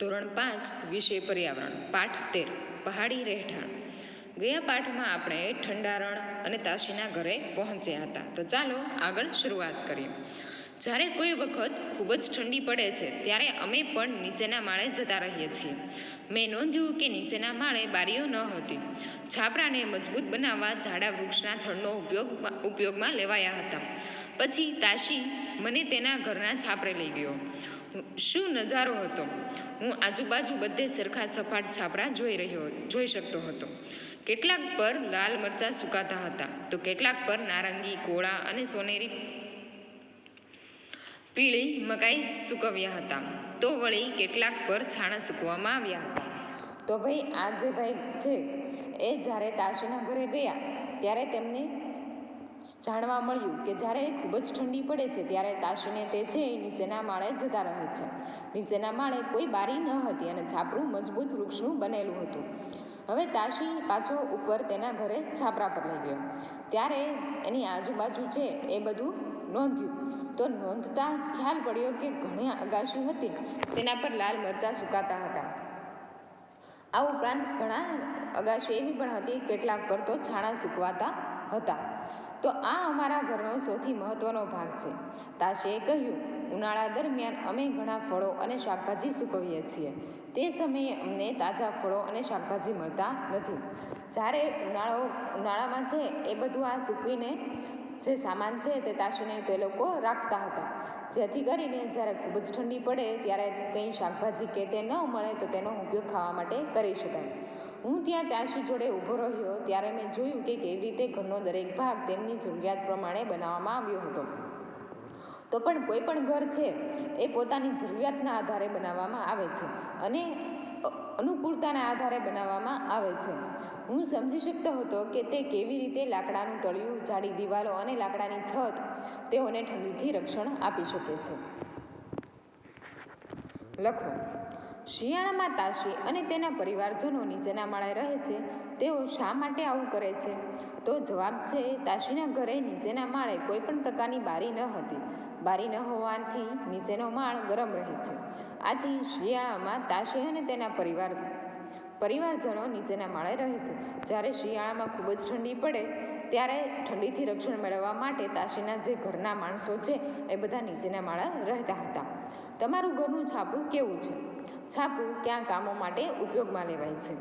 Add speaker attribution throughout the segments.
Speaker 1: ધોરણ 5 વિષય પર્યાવરણ પાઠ 13 પહાડી રહેઠાણ. ગયા પાઠમાં આપણે ઠંડારણ અને તાશીના ઘરે પહોંચ્યા હતા. તો ચાલો આગળ શરૂઆત કરીએ. જ્યારે કોઈ વખત ખૂબ જ ઠંડી પડે છે ત્યારે અમે પણ નીચેના માળે જતા રહીએ છીએ. મેં નોંધ્યું કે નીચેના માળે બારીઓ ન હતી. છાપરાને મજબૂત બનાવવા જાડા વૃક્ષના થડનો ઉપયોગમાં લેવાયા હતા. પછી તાશી મને તેના ઘરના છાપરે લઈ ગયો. શું નજારો હતો! હું આજુબાજુ બધે સરખા સપાટ છાપરા જોઈ શકતો હતો. કેટલાક પર લાલ મરચાં સુકાતા હતા તો કેટલાક પર નારંગી, કોળા અને સોનેરી પીળી મકાઈ સૂકવ્યા હતા. તો વળી કેટલાક પર છાણા સૂકવવામાં આવ્યા હતા. તો ભાઈ આ જે ભાઈ છે એ જ્યારે તાશીના ઘરે ગયા ત્યારે તેમને જાણવા મળ્યું કે જ્યારે ખૂબ જ ઠંડી પડે છે ત્યારે તાશીને તે છે એ નીચેના માળે જતા રહે છે. નીચેના માળે કોઈ બારી ન હતી અને છાપરું મજબૂત વૃક્ષનું બનેલું હતું. હવે તાશી પાછો ઉપર તેના ઘરે છાપરા પર લઈ ગયો. ત્યારે એની આજુબાજુ છે એ બધું નોંધ્યું. તો નોંધતા ખ્યાલ પડ્યો કે ઘણી અગાશી હતી તેના પર લાલ મરચાં સુકાતા હતા. આ ઉપરાંત ઘણા અગાશી એવી પણ હતી કેટલાક પર તો છાણા સૂકવાતા હતા. તો આ અમારા ઘરનો સૌથી મહત્ત્વનો ભાગ છે. તાશીએ કહ્યું, ઉનાળા દરમિયાન અમે ઘણા ફળો અને શાકભાજી સૂકવીએ છીએ. તે સમયે અમને તાજા ફળો અને શાકભાજી મળતા નથી. જ્યારે ઉનાળામાં છે એ બધું આ સૂકવીને જે સામાન છે તે તાશીને તે લોકો રાખતા હતા, જેથી કરીને જ્યારે ખૂબ જ ઠંડી પડે ત્યારે કંઈ શાકભાજી કે તે ન મળે તો તેનો ઉપયોગ ખાવા માટે કરી શકાય. હું ત્યાં તાશી જોડે ઊભો રહ્યો ત્યારે મેં જોયું કે કેવી રીતે ઘરનો દરેક ભાગ તેમની જરૂરિયાત પ્રમાણે બનાવવામાં આવ્યો હતો. તો પણ કોઈ પણ ઘર છે એ પોતાની જરૂરિયાતના આધારે બનાવવામાં આવે છે અને અનુકૂળતાના આધારે બનાવવામાં આવે છે. હું સમજી શકતો હતો કે તે કેવી રીતે લાકડાનું તળિયું, જાડી દિવાલો અને લાકડાની છત તેઓને ઠંડીથી રક્ષણ આપી શકે છે. લખો. શિયાળામાં તાશી અને તેના પરિવારજનો નીચેના માળે રહે છે. તેઓ શા માટે આવું કરે છે? તો જવાબ છે, તાશીના ઘરે નીચેના માળે કોઈ પણ પ્રકારની બારી ન હતી. બારી ન હોવાથી નીચેનો માળ ગરમ રહે છે. આથી શિયાળામાં તાશી અને તેના પરિવારજનો નીચેના માળે રહે છે. જ્યારે શિયાળામાં ખૂબ જ ઠંડી પડે ત્યારે ઠંડીથી રક્ષણ મેળવવા માટે તાશીના જે ઘરના માણસો છે એ બધા નીચેના માળે રહેતા હતા. તમારું ઘરનું છાપરું કેવું છે? છાપરું ક્યાં કામો માટે ઉપયોગમાં લેવાય છે?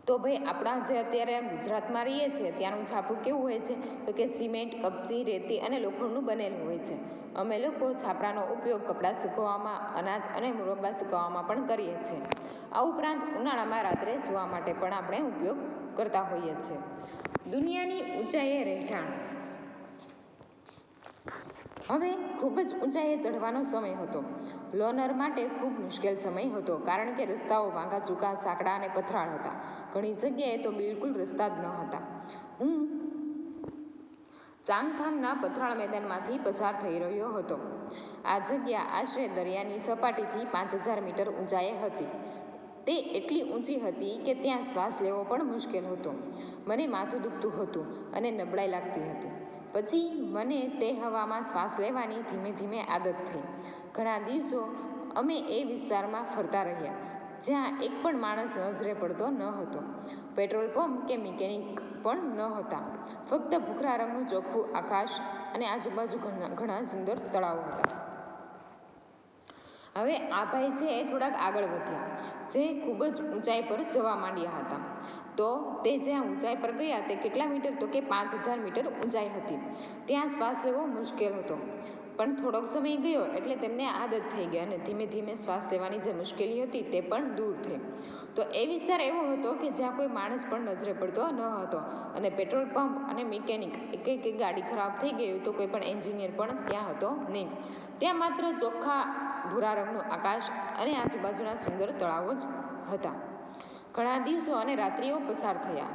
Speaker 1: તો ભાઈ આપણા જે અત્યારે ગુજરાતમાં રહીએ છીએ ત્યાંનું છાપરું કેવું હોય છે? તો કે સિમેન્ટ, કપચી, રેતી અને લોખંડનું બનેલું હોય છે. અમે લોકો છાપરાનો ઉપયોગ કપડાં સૂકવવામાં, અનાજ અને મુરબ્બા સૂકવવામાં પણ કરીએ છીએ. આ ઉપરાંત ઉનાળામાં રાત્રે સૂવા માટે પણ આપણે ઉપયોગ કરતા હોઈએ છીએ. દુનિયાની ઊંચાઈએ રહેઠાણ. હવે ખૂબ જ ઊંચાઈએ ચઢવાનો સમય હતો. લોનર માટે ખૂબ મુશ્કેલ સમય હતો કારણ કે રસ્તાઓ વાંકા ચૂકા, સાંકડા અને પથરાળ હતા. ઘણી જગ્યાએ તો બિલકુલ રસ્તા જ ન હતા. હું ચાંગથામના પથરાળ મેદાનમાંથી પસાર થઈ રહ્યો હતો. આ જગ્યા આશરે દરિયાની સપાટીથી 5000 મીટર ઊંચાઈએ હતી. તે એટલી ઊંચી હતી કે ત્યાં શ્વાસ લેવો પણ મુશ્કેલ હતો. મને માથું દુખતું હતું અને નબળાઈ લાગતી હતી. પછી મને તે હવામાં શ્વાસ લેવાની ધીમે ધીમે આદત થઈ. ઘણા દિવસો અમે એ વિસ્તારમાં ફરતા રહ્યા જ્યાં એક પણ માણસ નજરે પડતો ન હતો. પેટ્રોલ પંપ કે મિકેનિક પણ ન હતા. ફક્ત ભૂખરા રંગનું ચોખ્ખું આકાશ અને આજુબાજુ ઘણા સુંદર તળાવો હતા. હવે આ ભાઈ છે એ થોડાક આગળ વધ્યા જે ખૂબ જ ઊંચાઈ પર જવા માંડ્યા હતા. તો તે જ્યાં ઊંચાઈ પર ગયા તે કેટલા મીટર? તો કે 5000 મીટર ઊંચાઈ હતી. ત્યાં શ્વાસ લેવો મુશ્કેલ હતો. પણ થોડોક સમય ગયો એટલે તેમને આદત થઈ ગઈ અને ધીમે ધીમે શ્વાસ લેવાની જે મુશ્કેલી હતી તે પણ દૂર થઈ. તો એ વિસ્તાર એવો હતો કે જ્યાં કોઈ માણસ પણ નજરે પડતો ન હતો અને પેટ્રોલ પંપ અને મિકેનિક એક ગાડી ખરાબ થઈ ગઈ તો કોઈ પણ એન્જિનિયર પણ ત્યાં હતો નહીં. ત્યાં માત્ર ચોખ્ખા ભૂરા રંગનું આકાશ અને આજુબાજુના સુંદર તળાવો જ હતા. ઘણા દિવસો અને રાત્રિઓ પસાર થયા.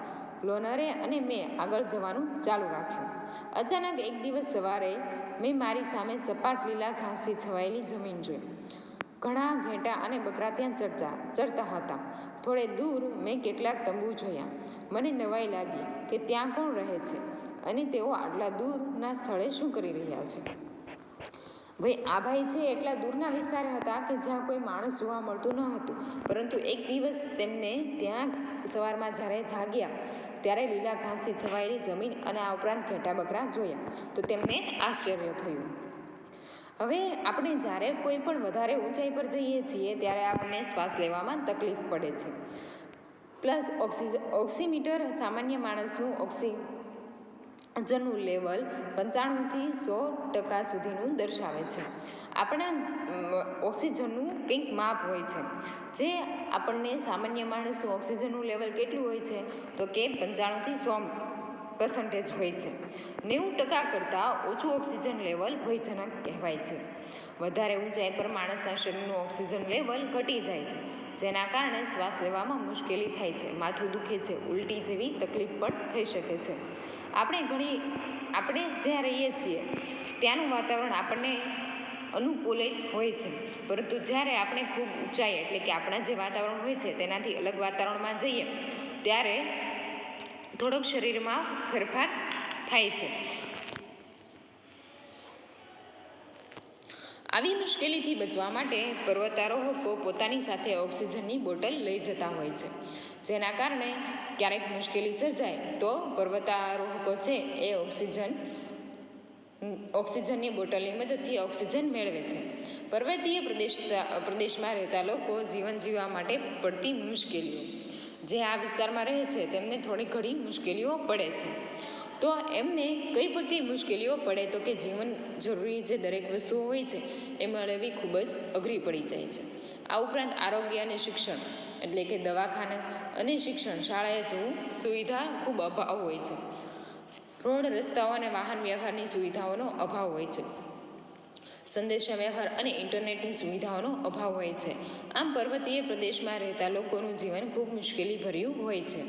Speaker 1: લોનરે અને મેં આગળ જવાનું ચાલુ રાખ્યું. અચાનક એક દિવસ સવારે મેં મારી સામે સપાટ લીલા ઘાસથી છવાયેલી જમીન જોઈ. ઘણા ઘેટાં અને બકરા ત્યાં ચરતા હતા. થોડે દૂર મેં કેટલાક તંબુ જોયા. મને નવાઈ લાગી કે ત્યાં કોણ રહે છે અને તેઓ આટલા દૂરના સ્થળે શું કરી રહ્યા છે. ભાઈ આ ભાઈ છે એટલા દૂરના વિસ્તાર હતા કે જ્યાં કોઈ માણસ જોવા મળતું ન હતું, પરંતુ એક દિવસ તેમને ત્યાં સવારમાં જ્યારે જાગ્યા ત્યારે લીલા ઘાસથી છવાયેલી જમીન અને આ ઉપરાંત ઘેટા બકરા જોયા તો તેમને આશ્ચર્ય થયું. હવે આપણે જ્યારે કોઈ પણ વધારે ઊંચાઈ પર જઈએ છીએ ત્યારે આપણને શ્વાસ લેવામાં તકલીફ પડે છે. પ્લસ ઓક્સિમીટર સામાન્ય માણસનું ઓક્સિજનનું લેવલ 95થી 100% સુધીનું દર્શાવે છે. આપણા ઓક્સિજનનું કંઈક માપ હોય છે, જે આપણને સામાન્ય માણસનું ઓક્સિજનનું લેવલ કેટલું હોય છે તો કે 95થી 100% હોય છે. 90% કરતાં ઓછું ઓક્સિજન લેવલ ભયજનક કહેવાય છે. વધારે ઊંચાઈ પર માણસના શરીરનું ઓક્સિજન લેવલ ઘટી જાય છે, જેના કારણે શ્વાસ લેવામાં મુશ્કેલી થાય છે, માથું દુખે છે, ઉલટી જેવી તકલીફ પણ થઈ શકે છે. આપણે જ્યાં રહીએ છીએ ત્યાંનું વાતાવરણ આપણને અનુકૂલિત હોય છે, પરંતુ જ્યારે આપણે ખૂબ ઊંચાઈ એટલે કે આપણા જે વાતાવરણ હોય છે તેનાથી અલગ વાતાવરણમાં જઈએ ત્યારે થોડોક શરીરમાં ફેરફાર થાય છે. આવી મુશ્કેલીથી બચવા માટે પર્વતારોહકો પોતાની સાથે ઓક્સિજનની બોટલ લઈ જતા હોય છે, જેના કારણે ક્યારેક મુશ્કેલી સર્જાય તો પર્વતારોહકો છે એ ઓક્સિજનની બોટલની મદદથી ઓક્સિજન મેળવે છે. પર્વતીય પ્રદેશમાં રહેતા લોકો જીવન જીવવા માટે પડતી મુશ્કેલીઓ, જે આ વિસ્તારમાં રહે છે તેમને થોડી ઘણી મુશ્કેલીઓ પડે છે. તો એમને કઈ મુશ્કેલીઓ પડે તો કે જીવન જરૂરી જે દરેક વસ્તુઓ હોય છે એ મેળવવી ખૂબ જ અઘરી પડી જાય છે. આ ઉપરાંત આરોગ્ય અને શિક્ષણ એટલે કે દવાખાના અને શિક્ષણ, શાળાએ જવું સુવિધા ખૂબ અભાવ હોય છે. રોડ, રસ્તાઓ અને વાહન વ્યવહારની સુવિધાઓનો અભાવ હોય છે. સંદેશા વ્યવહાર અને ઇન્ટરનેટની સુવિધાઓનો અભાવ હોય છે. આમ પર્વતીય પ્રદેશમાં રહેતા લોકોનું જીવન ખૂબ મુશ્કેલીભર્યું હોય છે.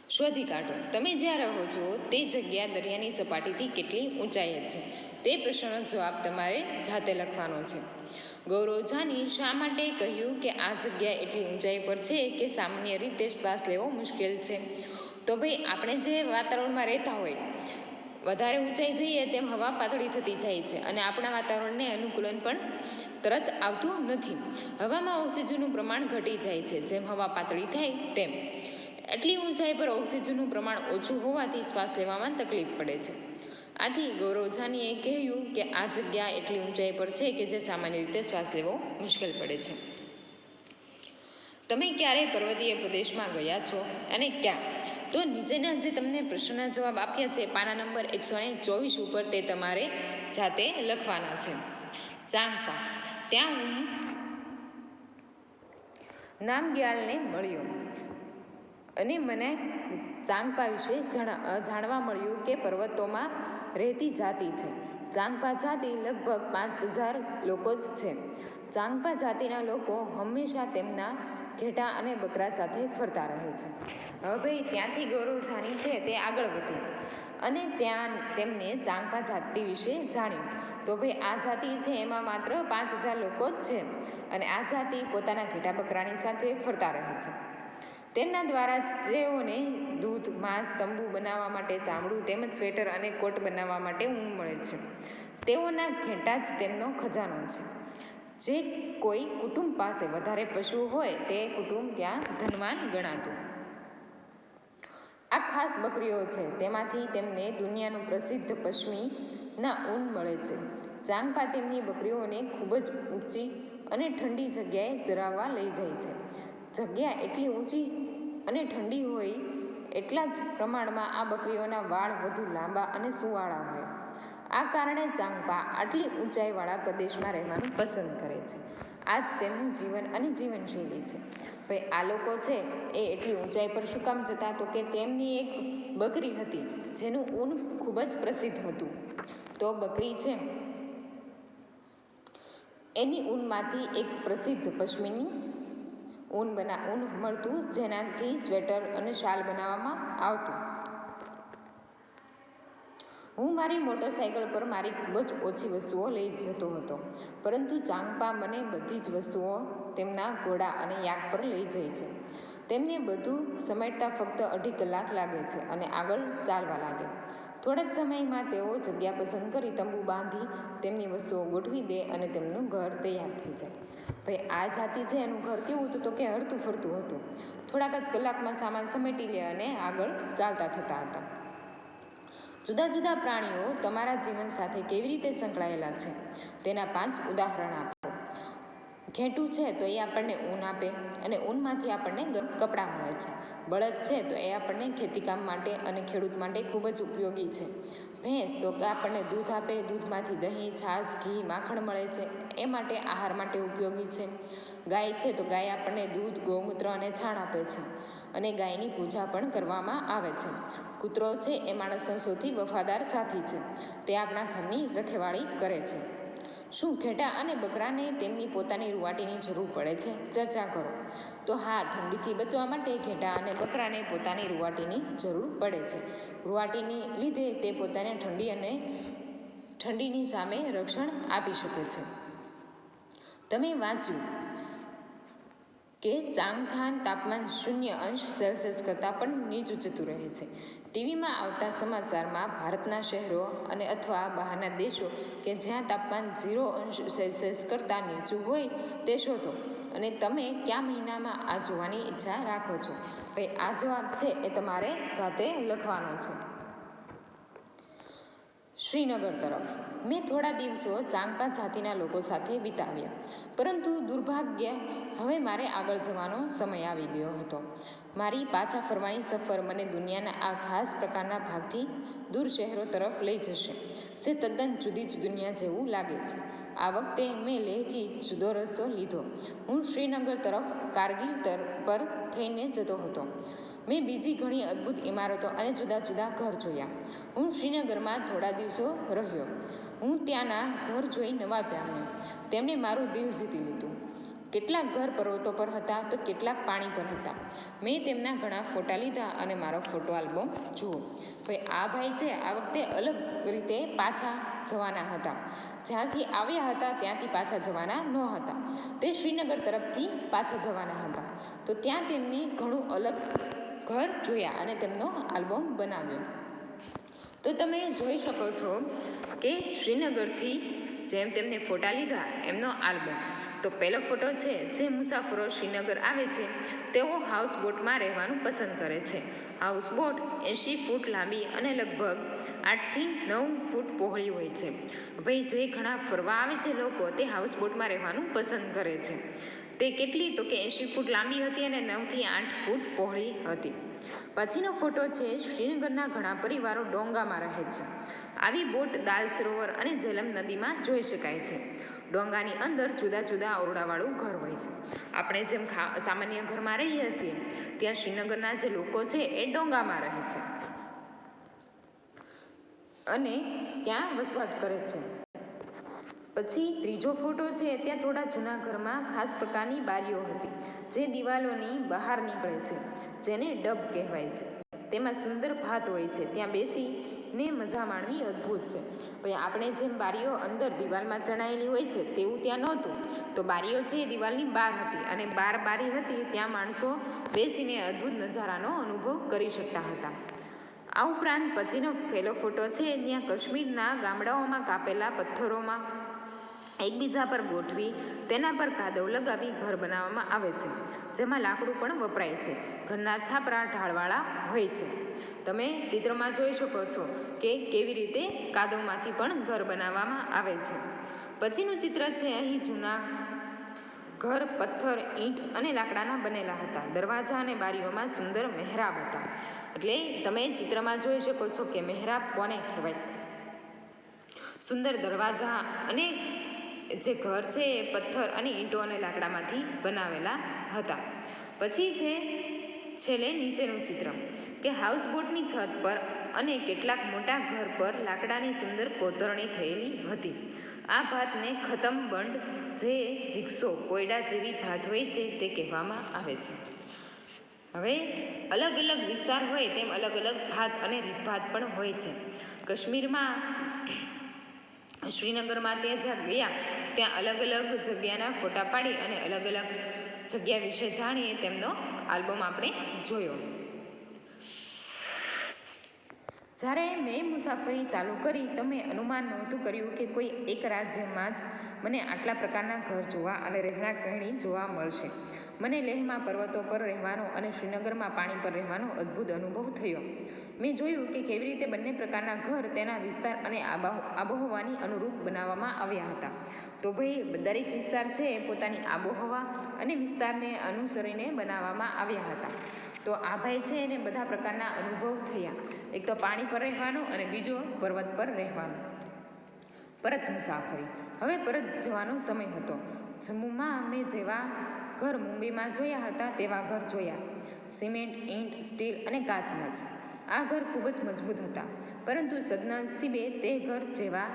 Speaker 1: શોધી કાઢો, તમે જ્યાં રહો છો તે જગ્યા દરિયાની સપાટીથી કેટલી ઊંચાઈએ છે. તે પ્રશ્નનો જવાબ તમારે જાતે લખવાનો છે. ગૌરવ જાની શા માટે કહ્યું કે આ જગ્યા એટલી ઊંચાઈ પર છે કે સામાન્ય રીતે શ્વાસ લેવો મુશ્કેલ છે? તો ભાઈ આપણે જે વાતાવરણમાં રહેતા હોય, વધારે ઊંચાઈ જઈએ તેમ હવા પાતળી થતી જાય છે અને આપણા વાતાવરણને અનુકૂલન પણ તરત આવતું નથી. હવામાં ઓક્સિજનનું પ્રમાણ ઘટી જાય છે જેમ હવા પાતળી થાય તેમ. એટલી ઊંચાઈ પર ઓક્સિજનનું પ્રમાણ ઓછું હોવાથી શ્વાસ લેવામાં તકલીફ પડે છે. આથી ગૌરવ જાનીએ કહ્યું કે આ જગ્યા એટલી ઊંચાઈ પર છે કે જે સામાન્ય રીતે શ્વાસ લેવો મુશ્કેલ પડે છે. તમે ક્યારે પર્વતીય પ્રદેશમાં ગયા છો અને ક્યાં? તો નીચેના જે તમને પ્રશ્નના જવાબ આપ્યા છે પાના નંબર 124 ઉપર તે તમારે જાતે લખવાના છે. ચાંગપા, ત્યાં હું નામગ્યાલને મળ્યો અને મને ચાંગપા વિશે જાણવા મળ્યું કે પર્વતોમાં રહેતી જાતિ છે. ચાંગપા જાતિ લગભગ 5000 લોકો જ છે. ચાંગપા જાતિના લોકો હંમેશા તેમના ઘેટા અને બકરા સાથે ફરતા રહે છે. હવે ભાઈ ત્યાંથી ગૌરવ જાની છે તે આગળ વધી અને ત્યાં તેમને ચાંગપા જાતિ વિશે જાણ્યું. તો ભાઈ આ જાતિ છે એમાં માત્ર 5000 લોકો જ છે અને આ જાતિ પોતાના ઘેટા બકરાની સાથે ફરતા રહે છે. તેમના દ્વારા જ તેઓને દૂધ, માંસ, તંબુ બનાવવા માટે ચામડું તેમજ સ્વેટર અને કોટ બનાવવા માટે ઊન મળે છે. તેઓના ઘેટા જ તેમનો ખજાનો છે. જે કોઈ કુટુંબ પાસે વધારે પશુઓ હોય તે કુટુંબ ત્યાં ધનવાન ગણાતું. આ ખાસ બકરીઓ છે, તેમાંથી તેમને દુનિયાનું પ્રસિદ્ધ પશ્મિના ઊન મળે છે. ચાંગપા તેમની બકરીઓને ખૂબ જ ઊંચી અને ઠંડી જગ્યાએ ચરાવવા લઈ જાય છે. જગ્યા એટલી ઊંચી અને ઠંડી હોય એટલા જ પ્રમાણમાં આ બકરીઓના વાળ વધુ લાંબા અને સુંવાળા હોય. આ કારણે ચાંગપા આટલી ઊંચાઈવાળા પ્રદેશમાં રહેવાનું પસંદ કરે છે. આ જ તેમનું જીવન અને જીવનશૈલી છે. ભાઈ આ લોકો છે એ એટલી ઊંચાઈ પર શું કામ જતા? તો કે તેમની એક બકરી હતી જેનું ઊન ખૂબ જ પ્રસિદ્ધ હતું. તો બકરી છે એની ઊનમાંથી એક પ્રસિદ્ધ પશ્મિની ઊન મળતું, જેનાથી સ્વેટર અને શાલ બનાવવામાં આવતું. હું મારી મોટરસાઇકલ પર મારી ખૂબ જ ઓછી વસ્તુઓ લઈ જતો હતો, પરંતુ ચાંગપા મને બધી જ વસ્તુઓ તેમના ઘોડા અને યાક પર લઈ જાય છે. તેમને બધું સમેટતા ફક્ત 2.5 કલાક લાગે છે અને આગળ ચાલવા લાગે. થોડા જ સમયમાં તેઓ જગ્યા પસંદ કરી તંબુ બાંધી તેમની વસ્તુઓ ગોઠવી દે અને તેમનું ઘર તૈયાર થઈ જાય. ભાઈ આ જાતિ છે એનું ઘર કેવું હતું તો કે હરતું ફરતું હતું. થોડાક જ કલાકમાં સામાન સમેટી લે અને આગળ ચાલતા થતા હતા. જુદા જુદા પ્રાણીઓ તમારા જીવન સાથે કેવી રીતે સંકળાયેલા છે તેના 5 ઉદાહરણ આપો. ઘેટું છે તો એ આપણને ઊન આપે અને ઊનમાંથી આપણને કપડાં મળે છે. બળદ છે તો એ આપણને ખેતીકામ માટે અને ખેડૂત માટે ખૂબ જ ઉપયોગી છે. ભેંસ તો કે આપણને દૂધ આપે, દૂધમાંથી દહીં, છાશ, ઘી, માખણ મળે છે, એ માટે આહાર માટે ઉપયોગી છે. ગાય છે તો ગાય આપણને દૂધ, ગૌમૂત્ર અને છાણ આપે છે અને ગાયની પૂજા પણ કરવામાં આવે છે. કૂતરો છે એ માણસનો સૌથી વફાદાર સાથી છે. તે આપણા ઘરની રખેવાળી કરે છે. શું ઘેટાં અને બકરાને તેમની પોતાની રૂંવાટીની જરૂર પડે છે? ચર્ચા કરો. તો હા, ઠંડીથી બચવા માટે ઘેટાં અને બકરાને પોતાની રૂંવાટીની જરૂર પડે છે. રૂંવાટીની લીધે તે પોતાને ઠંડીની સામે રક્ષણ આપી શકે છે. તમે વાંચ્યું કે ચાંગથાન તાપમાન 0°C કરતાં પણ નીચું જતું રહે છે. ટીવીમાં આવતા સમાચારમાં ભારતના શહેરો અને અથવા બહારના દેશો કે જ્યાં તાપમાન 0°C કરતાં નીચું હોય તે શોધો અને તમે કયા મહિનામાં આ જોવાની ઈચ્છા રાખો છો? ભાઈ આ જવાબ છે એ તમારે જાતે લખવાનો છે. શ્રીનગર તરફ મેં થોડા દિવસો ચાંગપા જાતિના લોકો સાથે વિતાવ્યા, પરંતુ દુર્ભાગ્યે હવે મારે આગળ જવાનો સમય આવી ગયો હતો. મારી પાછા ફરવાની સફર મને દુનિયાના આ ખાસ પ્રકારના ભાગથી દૂર શહેરો તરફ લઈ જશે, જે તદ્દન જુદી જ દુનિયા જેવું લાગે છે. આ વખતે મેં લેહથી જુદો રસ્તો લીધો. હું શ્રીનગર તરફ કારગિલ પર થઈને જતો હતો. મેં બીજી ઘણી અદ્ભુત ઇમારતો અને જુદા જુદા ઘર જોયા. હું શ્રીનગરમાં થોડા દિવસો રહ્યો. હું ત્યાંના ઘર જોઈ નવા પામ્યો. તેમણે મારું દિલ જીતી લીધું. કેટલાક ઘર પર્વતો પર હતા તો કેટલાક પાણી પર હતા. મેં તેમના ઘણા ફોટા લીધા અને મારો ફોટો આલ્બમ જુઓ. ભાઈ આ ભાઈ છે આ વખતે અલગ રીતે પાછા જવાના હતા. જ્યાંથી આવ્યા હતા ત્યાંથી પાછા જવાના ન હતા. તે શ્રીનગર તરફથી પાછા જવાના હતા. તો ત્યાં તેમને ઘણું અલગ ઘર જોયા અને તેમનો આલ્બમ બનાવ્યો. તો તમે જોઈ શકો છો કે શ્રીનગરથી જેમ તેમને ફોટા લીધા એમનો આલ્બમ. તો પહેલો ફોટો છે, જે મુસાફરો શ્રીનગર આવે છે તેઓ હાઉસબોટમાં રહેવાનું પસંદ કરે છે. હાઉસબોટ 80 ફૂટ લાંબી અને લગભગ 8 થી 9 ફૂટ પહોળી હોય છે. ભાઈ જે ઘણા ફરવા આવે છે લોકો તે હાઉસબોટમાં રહેવાનું પસંદ કરે છે. તે કેટલી તો કે 80 ફૂટ લાંબી હતી અને 9 થી 8 ફૂટ પહોળી હતી. પછીનો ફોટો છે, શ્રીનગરના ઘણા પરિવારો ડોંગામાં રહે છે. આવી બોટ દાલ સરોવર અને ઝેલમ નદીમાં જોઈ શકાય છે. ડોંગાની અંદર જુદા જુદા ઓરડાવાળું ઘર હોય છે. આપણે જેમ સામાન્ય ઘરમાં રહીએ છીએ ત્યાં શ્રીનગરના જે લોકો છે એ ડોંગામાં રહે છે અને ત્યાં વસવાટ કરે છે. પછી ત્રીજો ફોટો છે, ત્યાં થોડા જૂના ઘરમાં ખાસ પ્રકારની બારીઓ હતી જે દિવાલોની બહાર નીકળે છે, જેને ડબ કહેવાય છે. તેમાં સુંદર ભાત હોય છે. ત્યાં બેસીને મજા માણવી અદ્ભુત છે. ભાઈ આપણે જેમ બારીઓ અંદર દિવાલમાં જણાયેલી હોય છે તેવું ત્યાં નહોતું. તો બારીઓ છે એ દિવાલની બહાર હતી અને બહાર બારી હતી ત્યાં માણસો બેસીને અદ્ભુત નજારાનો અનુભવ કરી શકતા હતા. આ ઉપરાંત પછીનો પહેલો ફોટો છે, ત્યાં કાશ્મીરના ગામડાઓમાં કાપેલા પથ્થરોમાં એકબીજા પર ગોઠવી તેના પર કાદવ લગાવી ઘર બનાવવામાં આવે છે, જેમાં લાકડું પણ વપરાય છે. ઘરના છાપરા ઢાળવાળા હોય છે. તમે ચિત્રમાં જોઈ શકો છો કે કેવી રીતે કાદવમાંથી પણ ઘર બનાવવામાં આવે છે. પછીનું ચિત્ર છે, અહીં જૂના ઘર પથ્થર, ઈંટ અને લાકડાના બનેલા હતા. દરવાજા અને બારીઓમાં સુંદર મહેરાબ હતા. એટલે તમે ચિત્રમાં જોઈ શકો છો કે મહેરાબ કોને કહેવાય. સુંદર દરવાજા અને જે ઘર છે એ પથ્થર અને ઈંટો અને લાકડામાંથી બનાવેલા હતા. પછી છે છેલ્લે નીચેનું ચિત્ર કે હાઉસબોટની છત પર અને કેટલાક મોટા ઘર પર લાકડાની સુંદર કોતરણી થયેલી હતી. આ ભાતને ખતમ બંડ, જે જીગસો કોયડા જેવી ભાત હોય છે, તે કહેવામાં આવે છે. હવે અલગ અલગ વિસ્તાર હોય તેમ અલગ અલગ ભાત અને રીતભાત પણ હોય છે. કાશ્મીરમાં શ્રીનગરમાં તે જ્યાં ગયા ત્યાં અલગ અલગ જગ્યાના ફોટા પાડી અને અલગ અલગ જગ્યા વિશે જાણીએ તેમનો આલ્બમ આપણે જોયો. જ્યારે મેં મુસાફરી ચાલુ કરી તો મેં અનુમાન નહોતું કર્યું કે કોઈ એક રાજ્યમાં જ મને આટલા પ્રકારના ઘર જોવા અને રહેણાંક કહેણી જોવા મળશે. મને લેહમાં પર્વતો પર રહેવાનો અને શ્રીનગરમાં પાણી પર રહેવાનો અદ્ભુત અનુભવ થયો. મેં જોયું કે કેવી રીતે બંને પ્રકારના ઘર તેના વિસ્તાર અને આબોહવાની અનુરૂપ બનાવવામાં આવ્યા હતા. તો ભાઈ દરેક વિસ્તાર છે એ પોતાની આબોહવા અને વિસ્તારને અનુસરીને બનાવવામાં આવ્યા હતા. તો આ ભાઈ છે એને બધા પ્રકારના અનુભવ થયા. એક તો પાણી પર રહેવાનો અને બીજો પર્વત પર રહેવાનો. પરત મુસાફરી. હવે પરત જવાનો સમય હતો. જમ્મુમાં મેં જેવા ઘર મુંબઈમાં જોયા હતા તેવા ઘર જોયા. સિમેન્ટ, ઈંટ, સ્ટીલ અને કાચના જ. આ ઘર ખૂબ જ મજબૂત હતા, પરંતુ સદનસીબે તે ઘર જેવા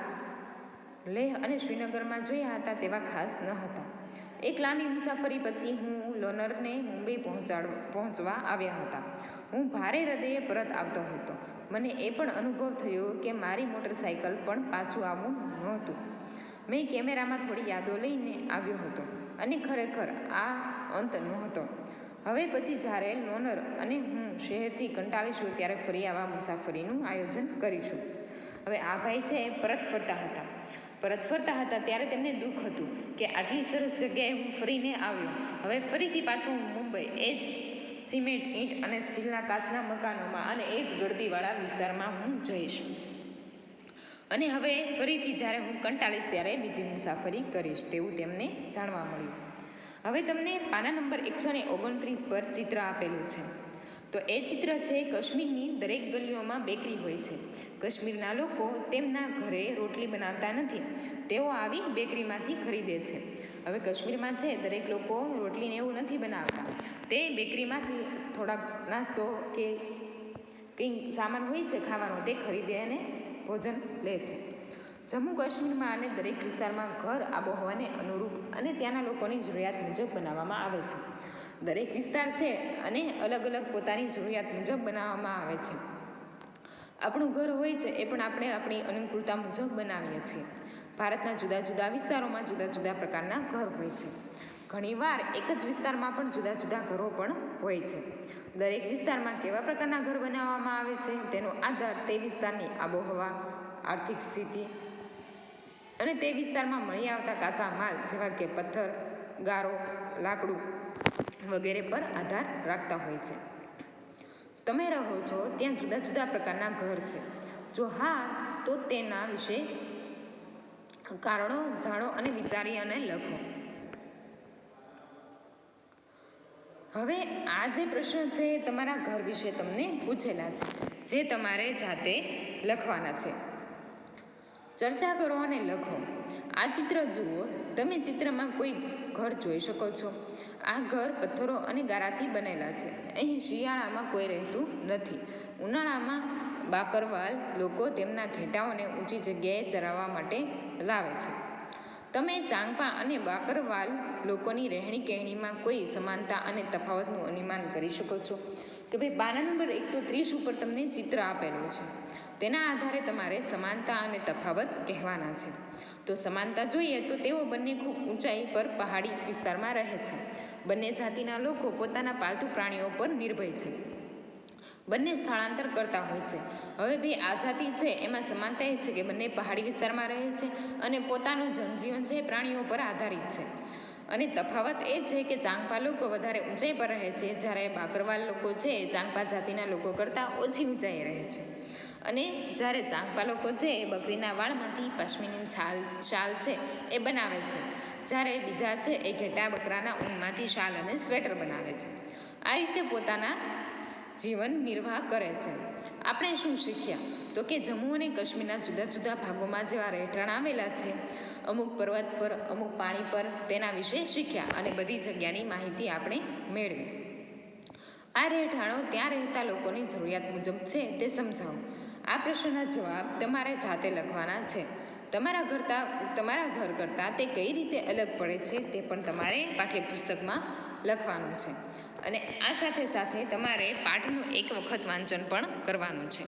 Speaker 1: લેહ અને શ્રીનગરમાં જોયા હતા તેવા ખાસ ન હતા. એક લાંબી મુસાફરી પછી હું લોનરને મુંબઈ પહોંચવા આવ્યા હતા. હું ભારે હૃદયે પરત આવતો હતો. મને એ પણ અનુભવ થયો કે મારી મોટરસાઇકલ પણ પાછું આવવું નહોતું. મેં કેમેરામાં થોડી યાદો લઈને આવ્યો હતો અને ખરેખર આ અંત નહોતો. હવે પછી જ્યારે લોનર અને હું શહેરથી કંટાળીશું ત્યારે ફરી આવા મુસાફરીનું આયોજન કરીશું. હવે આ ભાઈ છે પરત ફરતા હતા ત્યારે તેમને દુઃખ હતું કે આટલી સરસ જગ્યાએ હું ફરીને આવ્યો. હવે ફરીથી પાછો હું મુંબઈ એ જ સિમેન્ટ, ઈંટ અને સ્ટીલના કાચના મકાનોમાં અને એ જ ગળદીવાળા વિસ્તારમાં હું જઈશ. અને હવે ફરીથી જ્યારે હું કંટાળીશ ત્યારે બીજી મુસાફરી કરીશ તેવું તેમને જાણવા મળ્યું. હવે તમને પાના નંબર 129 પર ચિત્ર આપેલું છે. તો એ ચિત્ર છે કાશ્મીરની દરેક ગલીઓમાં બેકરી હોય છે. કાશ્મીરના લોકો તેમના ઘરે રોટલી બનાવતા નથી, તેઓ આવી બેકરીમાંથી ખરીદે છે. હવે કાશ્મીરમાં છે દરેક લોકો રોટલીને એવું નથી બનાવતા, તે બેકરીમાંથી થોડાક નાસ્તો કે કંઈક સામાન હોય છે ખાવાનો તે ખરીદે અને ભોજન લે છે. જમ્મુ કાશ્મીરમાં અને દરેક વિસ્તારમાં ઘર આબોહવાને અનુરૂપ અને ત્યાંના લોકોની જરૂરિયાત મુજબ બનાવવામાં આવે છે. દરેક વિસ્તાર છે અને અલગ અલગ પોતાની જરૂરિયાત મુજબ બનાવવામાં આવે છે. આપણું ઘર હોય છે એ પણ આપણે આપણી અનુકૂળતા મુજબ બનાવીએ છીએ. ભારતના જુદા જુદા વિસ્તારોમાં જુદા જુદા પ્રકારના ઘર હોય છે. ઘણીવાર એક જ વિસ્તારમાં પણ જુદા જુદા ઘરો પણ હોય છે. દરેક વિસ્તારમાં કેવા પ્રકારના ઘર બનાવવામાં આવે છે તેનો આધાર તે વિસ્તારની આબોહવા, આર્થિક સ્થિતિ અને તે વિસ્તારમાં મળી આવતા કાચા માલ જેવા કે પથ્થર, ગારો, લાકડું વગેરે પર આધાર રાખતા હોય છે. તમે રહો છો ત્યાં જુદા જુદા પ્રકારના ઘર છે? જો હા, તો તેના વિશે કારણો જાણો અને વિચારી અને લખો. હવે આ જે પ્રશ્ન છે એ તમારા ઘર વિશે તમને પૂછેલા છે, જે તમારે જાતે લખવાના છે. ચર્ચા કરો અને લખો. આ ચિત્ર જુઓ. તમે ચિત્રમાં કોઈ ઘર જોઈ શકો છો. આ ઘર પથ્થરો અને ગારાથી બનેલા છે. અહીં શિયાળામાં કોઈ રહેતું નથી. ઉનાળામાં બાકરવાલ લોકો તેમના ઘેટાઓને ઊંચી જગ્યાએ ચરાવવા માટે લાવે છે. તમે ચાંગપા અને બાકરવાલ લોકોની રહેણી કહેણીમાં કોઈ સમાનતા અને તફાવતનું અનુમાન કરી શકો છો? કે ભાઈ પાના નંબર 130 ઉપર તમને ચિત્ર આપેલું છે. તેના આધારે તમારે સમાનતા અને તફાવત કહેવાના છે. તો સમાનતા જોઈએ તો તેઓ બંને ખૂબ ઊંચાઈ પર પહાડી વિસ્તારમાં રહે છે. બંને જાતિના લોકો પોતાના પાલતુ પ્રાણીઓ પર નિર્ભય છે. બંને સ્થળાંતર કરતા હોય છે. હવે ભાઈ આ જાતિ છે એમાં સમાનતા એ છે કે બંને પહાડી વિસ્તારમાં રહે છે અને પોતાનું જનજીવન છે પ્રાણીઓ પર આધારિત છે. અને તફાવત એ છે કે ચાંગપા લોકો વધારે ઊંચાઈ પર રહે છે, જ્યારે બાકરવાલ લોકો છે એ ચાંગપા જાતિના લોકો કરતાં ઓછી ઊંચાઈએ રહે છે. અને જ્યારે ચાંગપા લોકો છે એ બકરીના વાળમાંથી પશ્મિની શાલ છે એ બનાવે છે, જ્યારે બીજા છે એ ઘેટા બકરાના ઊનમાંથી શાલ અને સ્વેટર બનાવે છે. આ રીતે પોતાના જીવન નિર્વાહ કરે છે. આપણે શું શીખ્યા? તો કે જમ્મુ અને કાશ્મીરના જુદા જુદા ભાગોમાં જેવા રહેઠાણ આવેલા છે, અમુક પર્વત પર, અમુક પાણી પર, તેના વિશે શીખ્યા અને બધી જગ્યાની માહિતી આપણે મેળવી. આ રહેઠાણો ત્યાં રહેતા લોકોની જરૂરિયાત મુજબ છે તે સમજાવો. આ પ્રશ્નના જવાબ તમારે જાતે લખવાના છે. તમારા ઘર કરતાં તે કઈ રીતે અલગ પડે છે તે પણ તમારે પાઠ્યપુસ્તકમાં લખવાનું છે. અને આ સાથે સાથે તમારે પાઠનું એક વખત વાંચન પણ કરવાનું છે.